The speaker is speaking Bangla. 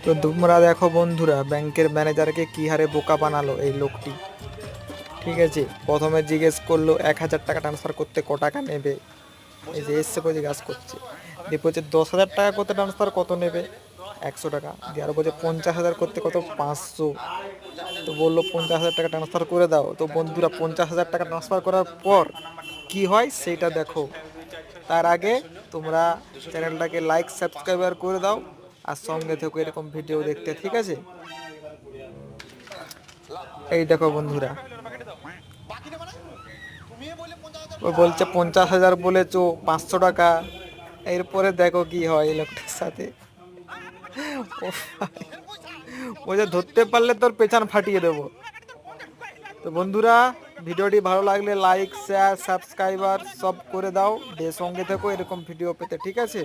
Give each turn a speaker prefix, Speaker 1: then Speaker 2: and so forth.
Speaker 1: তো তোমরা দেখো বন্ধুরা, ব্যাংকের ম্যানেজারকে কি হারে বোকা বানালো এই লোকটি। ঠিক আছে, প্রথমে জিজ্ঞেস করলো 1,000 টাকা ট্রান্সফার করতে ক টাকা নেবে। এই যে এসছে করে জিজ্ঞাসা করছে, দিয়ে বলছে 10,000 টাকা করতে ট্রান্সফার কত নেবে, 100 টাকা। দিয়ে আরো বলছে 50,000 করতে কত, 500। তো বললো 50,000 টাকা ট্রান্সফার করে দাও। তো বন্ধুরা 50,000 টাকা ট্রান্সফার করার পর কি হয় সেইটা দেখো। তার আগে তোমরা চ্যানেলটাকে লাইক সাবস্ক্রাইবার করে দাও, আর সঙ্গে থেকো এরকম ভিডিও দেখতে, ঠিক আছে। এই দেখো বন্ধুরা, ও বলছে 50,000 বলেছো, 500 টাকা। এরপরে দেখো কি হয় এই লোকটার সাথে। ও ভাই, ও যে ধরতে পারলে তোর পেছন ফাটিয়ে দেবো। তো বন্ধুরা, ভিডিওটি ভালো লাগলে লাইক শেয়ার সাবস্ক্রাইবার সব করে দাও, দিয়ে সঙ্গে থেকো এরকম ভিডিও পেতে, ঠিক আছে।